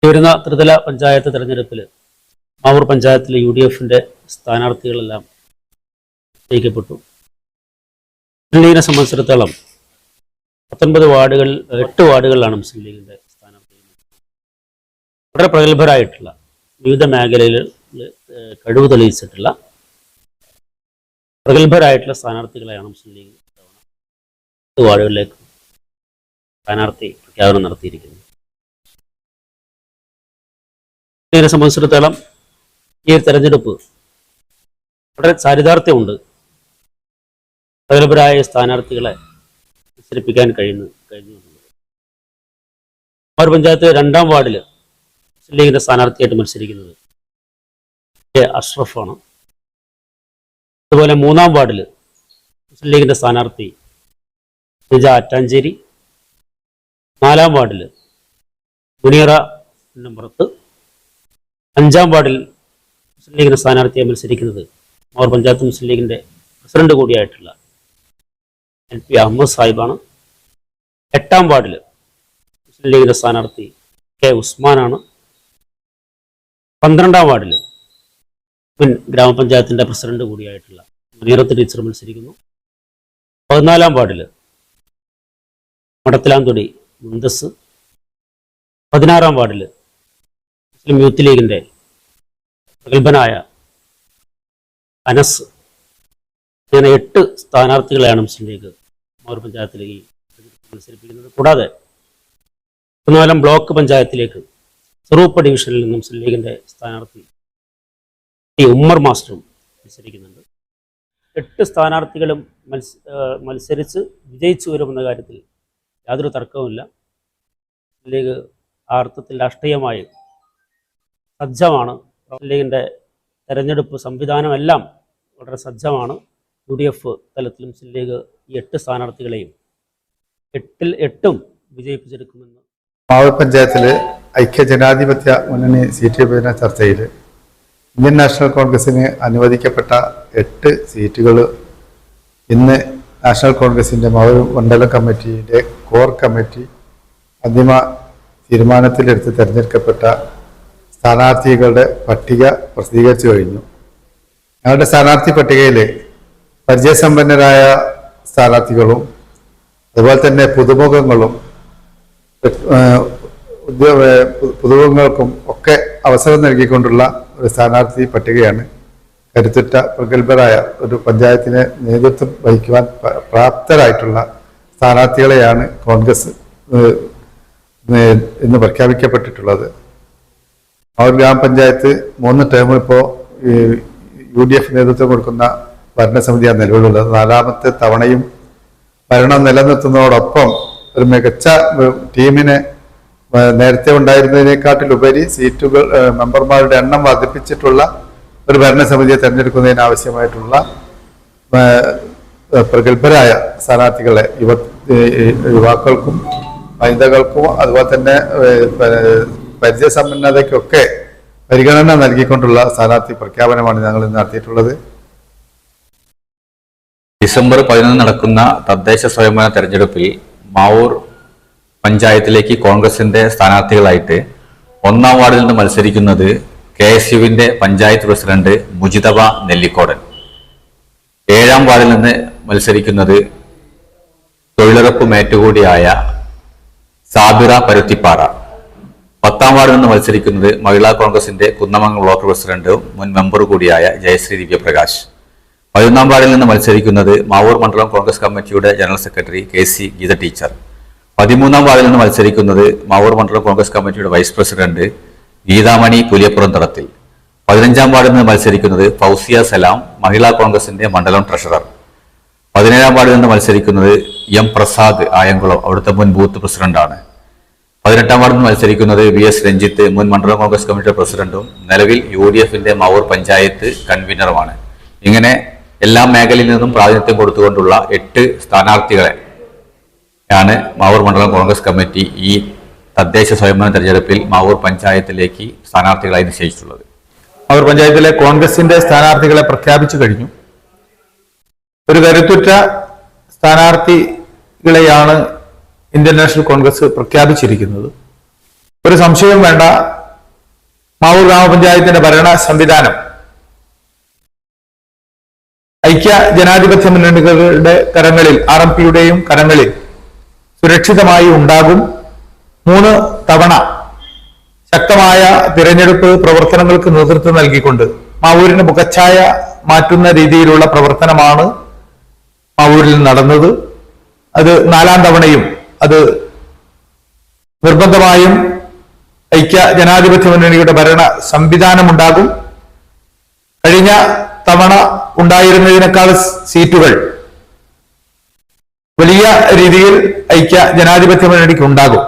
വരുന്ന ത്രിതല പഞ്ചായത്ത് തെരഞ്ഞെടുപ്പിൽ മാവൂർ പഞ്ചായത്തിലെ UDFന്റെ സ്ഥാനാർത്ഥികളെല്ലാം നിശ്ചയിക്കപ്പെട്ടു. മുസ്ലിം ലീഗിനെ സംബന്ധിച്ചിടത്തോളം 19 വാർഡുകൾ 8 വാർഡുകളിലാണ് മുസ്ലിം ലീഗിന്റെ സ്ഥാനാർത്ഥികൾ. വളരെ പ്രഗത്ഭരായിട്ടുള്ള വിവിധ മേഖലയിൽ കഴിവ് തെളിയിച്ചിട്ടുള്ള പ്രഗത്ഭരായിട്ടുള്ള സ്ഥാനാർത്ഥികളെയാണ് മുസ്ലിം ലീഗ് 8 വാർഡുകളിലേക്ക് സ്ഥാനാർത്ഥി പ്രഖ്യാപനം നടത്തിയിരിക്കുന്നത്. ഇതിനെ സംബന്ധിച്ചിടത്തോളം ഈ ഒരു തെരഞ്ഞെടുപ്പ് വളരെ ചാരിതാർത്ഥ്യമുണ്ട്. പ്രഗത്ഭരായ സ്ഥാനാർത്ഥികളെ മത്സരിപ്പിക്കാൻ കഴിഞ്ഞു. മാവൂർ പഞ്ചായത്ത് 2-ാം വാർഡിൽ മുസ്ലിം ലീഗിന്റെ സ്ഥാനാർത്ഥിയായിട്ട് മത്സരിക്കുന്നത് അഷ്റഫാണ്. അതുപോലെ 3-ാം വാർഡിൽ മുസ്ലിം ലീഗിന്റെ സ്ഥാനാർത്ഥി നിജ ആറ്റാഞ്ചേരി. 4-ാം വാർഡിൽ മുനീറ പുന്നമ്പുറത്ത്. 5-ാം വാർഡിൽ മുസ്ലിം ലീഗിന്റെ സ്ഥാനാർത്ഥിയായി മത്സരിക്കുന്നത് മാവൂർ പഞ്ചായത്ത് മുസ്ലിം ലീഗിന്റെ പ്രസിഡന്റ് കൂടിയായിട്ടുള്ള LP അഹമ്മദ് സാഹിബാണ്. 8-ാം വാർഡിൽ മുസ്ലിം ലീഗിന്റെ സ്ഥാനാർത്ഥി K ഉസ്മാനാണ്. 12-ാം വാർഡിൽ മുൻ ഗ്രാമപഞ്ചായത്തിന്റെ പ്രസിഡന്റ് കൂടിയായിട്ടുള്ള മുനീറത്ത് ടീച്ചർ മത്സരിക്കുന്നു. 14-ാം വാർഡിൽ മടത്തിലാംതൊടി മുന്തസ്. 16-ാം വാർഡിൽ മുസ്ലിം യൂത്ത് ലീഗിന്റെ പ്രഗത്ഭനായ അനസ്. ഇങ്ങനെ 8 സ്ഥാനാർത്ഥികളെയാണ് മുസ്ലിം ലീഗ് മാവൂർ പഞ്ചായത്തിലേക്ക് മത്സരിപ്പിക്കുന്നത്. കൂടാതെ 14 ബ്ലോക്ക് പഞ്ചായത്തിലേക്ക് ചെറുപ്പ ഡിവിഷനിൽ നിന്നും മുസ്ലിം ലീഗിന്റെ സ്ഥാനാർത്ഥി ഉമ്മർ മാസ്റ്ററും മത്സരിക്കുന്നുണ്ട്. 8 സ്ഥാനാർത്ഥികളും മത്സരിച്ച് വിജയിച്ചു വരുമെന്ന കാര്യത്തിൽ യാതൊരു തർക്കവുമില്ല. മുസ്ലിം ലീഗ് ആ അർത്ഥത്തിൽ രാഷ്ട്രീയമായി സജ്ജമാണ്. മുസ്ലിം ലീഗിന്റെ തെരഞ്ഞെടുപ്പ് സംവിധാനമെല്ലാം വളരെ സജ്ജമാണ്. UDF തലത്തിൽ മുസ്ലിം ലീഗ് ഈ 8 സ്ഥാനാർത്ഥികളെയും 8-ഉം വിജയിപ്പിച്ചെടുക്കുമെന്ന്. മാവൂർ പഞ്ചായത്തിലെ ഐക്യജനാധിപത്യ മുന്നണി സീറ്റ് വിഭജന ചർച്ചയിൽ ഇന്ത്യൻ നാഷണൽ കോൺഗ്രസിന് അനുവദിക്കപ്പെട്ട 8 സീറ്റുകൾ ഇന്ന് നാഷണൽ കോൺഗ്രസിൻ്റെ മാവൂർ മണ്ഡലം കമ്മിറ്റിയുടെ കോർ കമ്മിറ്റി അന്തിമ തീരുമാനത്തിലെടുത്ത് തിരഞ്ഞെടുക്കപ്പെട്ട സ്ഥാനാർത്ഥികളുടെ പട്ടിക പ്രസിദ്ധീകരിച്ചു കഴിഞ്ഞു. ഞങ്ങളുടെ സ്ഥാനാർത്ഥി പട്ടികയിൽ പരിചയസമ്പന്നരായ സ്ഥാനാർത്ഥികളും അതുപോലെ തന്നെ പുതുമുഖങ്ങൾക്കും ഒക്കെ അവസരം നൽകിക്കൊണ്ടുള്ള ഒരു സ്ഥാനാർത്ഥി പട്ടികയാണ്. കരുത്തുറ്റ പ്രഗത്ഭരായ ഒരു പഞ്ചായത്തിനെ നേതൃത്വം വഹിക്കുവാൻ പ്രാപ്തരായിട്ടുള്ള സ്ഥാനാർത്ഥികളെയാണ് കോൺഗ്രസ് ഇന്ന് പ്രഖ്യാപിക്കപ്പെട്ടിട്ടുള്ളത്. മാവൂർ ഗ്രാമപഞ്ചായത്ത് 3 ടേം ഇപ്പോൾ UDF നേതൃത്വം കൊടുക്കുന്ന ഭരണസമിതിയാണ് നിലവിലുള്ളത്. 4ാമത്തെ തവണയും ഭരണം നിലനിർത്തുന്നതോടൊപ്പം ഒരു മികച്ച ടീമിനെ നേരത്തെ ഉണ്ടായിരുന്നതിനെക്കാട്ടിലുപരി സീറ്റുകൾ മെമ്പർമാരുടെ എണ്ണം വർദ്ധിപ്പിച്ചിട്ടുള്ള ഒരു ഭരണസമിതിയെ തെരഞ്ഞെടുക്കുന്നതിന് ആവശ്യമായിട്ടുള്ള പ്രഗത്ഭരായ സ്ഥാനാർത്ഥികളെ യുവാക്കൾക്കും വനിതകൾക്കും അതുപോലെ തന്നെ പരിചയസമ്പന്നതയ്ക്കൊക്കെ പരിഗണന നൽകിക്കൊണ്ടുള്ള സ്ഥാനാർത്ഥി പ്രഖ്യാപനമാണ് ഞങ്ങൾ ഇന്ന് നടത്തിയിട്ടുള്ളത്. ഡിസംബർ 11 നടക്കുന്ന തദ്ദേശ സ്വയംഭരണ തെരഞ്ഞെടുപ്പിൽ മാവൂർ പഞ്ചായത്തിലേക്ക് കോൺഗ്രസിന്റെ സ്ഥാനാർത്ഥികളായിട്ട് 1-ാം വാർഡിൽ നിന്ന് മത്സരിക്കുന്നത് KSUവിന്റെ പഞ്ചായത്ത് പ്രസിഡന്റ് മുജിതബ നെല്ലിക്കോടൻ. 7-ാം വാർഡിൽ നിന്ന് മത്സരിക്കുന്നത് തൊഴിലുറപ്പ് മേറ്റുകൂടിയായ സാബിറ പരുത്തിപ്പാറ. 10-ാം വാർഡിൽ നിന്ന് മത്സരിക്കുന്നത് മഹിളാ കോൺഗ്രസിന്റെ കുന്നമംഗലം ബ്ലോക്ക് പ്രസിഡന്റും മുൻ മെമ്പർ കൂടിയായ ജയശ്രീ ദിവ്യപ്രകാശ്. 11-ാം വാർഡിൽ നിന്ന് മത്സരിക്കുന്നത് മാവൂർ മണ്ഡലം കോൺഗ്രസ് കമ്മിറ്റിയുടെ general secretary KC Geetha teacher. 13-ാം വാർഡിൽ നിന്ന് മത്സരിക്കുന്നത് മാവൂർ മണ്ഡലം കോൺഗ്രസ് കമ്മിറ്റിയുടെ വൈസ് പ്രസിഡന്റ് ഗീതാമണി പുലിയപ്പുറം തടത്തിൽ. 15-ാം വാർഡിൽ നിന്ന് മത്സരിക്കുന്നത് ഫൗസിയ സലാം, മഹിളാ കോൺഗ്രസിന്റെ മണ്ഡലം ട്രഷറർ. 17-ാം വാർഡിൽ നിന്ന് മത്സരിക്കുന്നത് M പ്രസാദ് ആയംകുളം, അവിടുത്തെ മുൻ ബൂത്ത് പ്രസിഡന്റാണ്. 18-ാം വാർഡിൽ നിന്ന് മത്സരിക്കുന്നത് VS രഞ്ജിത്ത്, മുൻ മണ്ഡലം കോൺഗ്രസ് കമ്മിറ്റിയുടെ പ്രസിഡന്റും നിലവിൽ UDFന്റെ മാവൂർ പഞ്ചായത്ത് കൺവീനറുമാണ്. ഇങ്ങനെ എല്ലാ മേഖലയിൽ നിന്നും പ്രാതിനിധ്യം കൊടുത്തുകൊണ്ടുള്ള 8 സ്ഥാനാർത്ഥികളെ ആണ് മാവൂർ മണ്ഡലം കോൺഗ്രസ് കമ്മിറ്റി ഈ തദ്ദേശ സ്വയംഭരണ തെരഞ്ഞെടുപ്പിൽ മാവൂർ പഞ്ചായത്തിലേക്ക് സ്ഥാനാർത്ഥികളായി നിശ്ചയിച്ചിട്ടുള്ളത്. മാവൂർ പഞ്ചായത്തിലെ കോൺഗ്രസിന്റെ സ്ഥാനാർത്ഥികളെ പ്രഖ്യാപിച്ചു കഴിഞ്ഞു. ഒരു കരുത്തുറ്റ സ്ഥാനാർത്ഥികളെയാണ് ഇന്ത്യൻ നാഷണൽ കോൺഗ്രസ് പ്രഖ്യാപിച്ചിരിക്കുന്നത്. ഒരു സംശയം വേണ്ട, മാവൂർ ഗ്രാമപഞ്ചായത്തിന്റെ ഭരണ സംവിധാനം ഐക്യ ജനാധിപത്യ മുന്നണികളുടെ കരങ്ങളിൽ, RMPയുടെയും കരങ്ങളിൽ സുരക്ഷിതമായി ഉണ്ടാകും. 3 തവണ ശക്തമായ തിരഞ്ഞെടുപ്പ് പ്രവർത്തനങ്ങൾക്ക് നേതൃത്വം നൽകിക്കൊണ്ട് മാവൂരിന് മുഖച്ഛായ മാറ്റുന്ന രീതിയിലുള്ള പ്രവർത്തനമാണ് മാവൂരിൽ നടന്നത്. അത് 4ാം തവണയും അത് നിർബന്ധമായും ഐക്യ ജനാധിപത്യ മുന്നണിയുടെ ഭരണ സംവിധാനമുണ്ടാകും. കഴിഞ്ഞ തവണ ഉണ്ടായിരുന്നതിനേക്കാൾ സീറ്റുകൾ വലിയ രീതിയിൽ ഐക്യ ജനാധിപത്യ മുന്നണിക്ക് ഉണ്ടാകും.